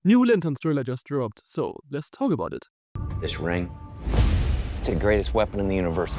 New Lanterns trailer just dropped, so let's talk about it. This ring, it's the greatest weapon in the universe.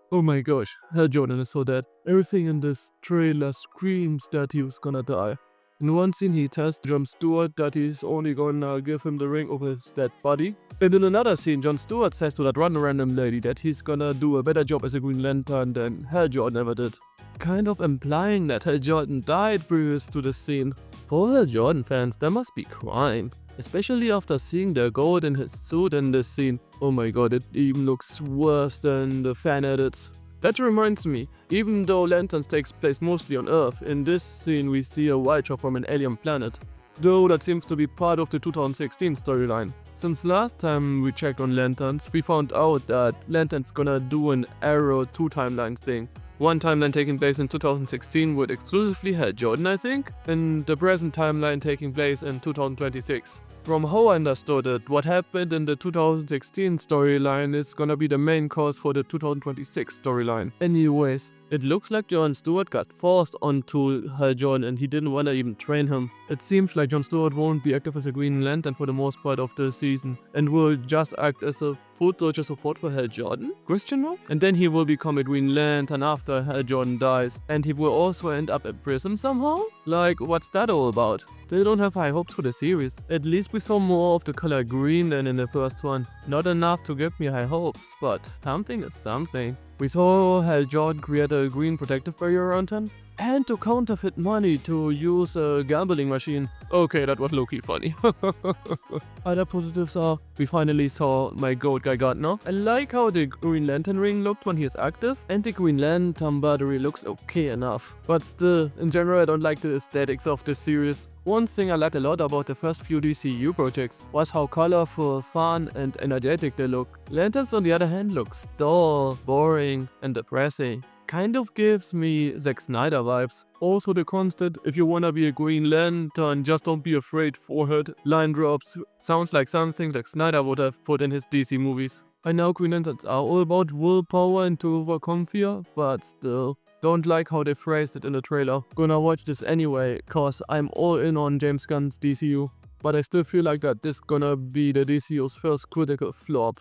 Oh my gosh, Hal Jordan is so dead. Everything in this trailer screams that he was gonna die. In one scene he tells Jon Stewart that he's only gonna give him the ring over his dead body. And in another scene, Jon Stewart says to that random lady that he's gonna do a better job as a Green Lantern than Hal Jordan ever did. Kind of implying that Hal Jordan died previous to this scene. For Hal Jordan fans, they must be crying. Especially after seeing the gold in his suit in this scene. Oh my god, it even looks worse than the fan edits. That reminds me, even though Lanterns takes place mostly on Earth, in this scene we see a Vulture from an alien planet. Though that seems to be part of the 2016 storyline. Since last time we checked on Lanterns, we found out that Lantern's gonna do an Arrow 2 timeline thing. One timeline taking place in 2016 with exclusively Hal Jordan, I think, and the present timeline taking place in 2026. From how I understood it, what happened in the 2016 storyline is gonna be the main cause for the 2026 storyline. Anyways, it looks like Jon Stewart got forced onto Hal Jordan and he didn't wanna even train him. It seems like Jon Stewart won't be active as a Green Lantern for the most part of the season and will just act as a foot soldier support for Hal Jordan? Question mark? And then he will become a Green Lantern after Hal Jordan dies. And he will also end up in prison somehow? Like, what's that all about? Still don't have high hopes for the series. At least we saw more of the color green than in the first one. Not enough to give me high hopes, but something is something. We saw Hal Jordan create a green protective barrier around him. And to counterfeit money to use a gambling machine. Okay, that was low-key funny. Other positives are, we finally saw my goat Guy Gardner. I like how the Green Lantern ring looked when he is active, and the Green Lantern battery looks okay enough. But still, in general I don't like the aesthetics of this series. One thing I liked a lot about the first few DCU projects was how colorful, fun and energetic they look. Lanterns on the other hand look dull, boring and depressing. Kind of gives me Zack Snyder vibes. Also the constant, if you wanna be a Green Lantern, just don't be afraid forehead line drops sounds like something Zack Snyder would have put in his DC movies. I know Green Lanterns are all about willpower and to overcome fear, but still. Don't like how they phrased it in the trailer. Gonna watch this anyway, cause I'm all in on James Gunn's DCU. But I still feel like that this gonna be the DCU's first critical flop.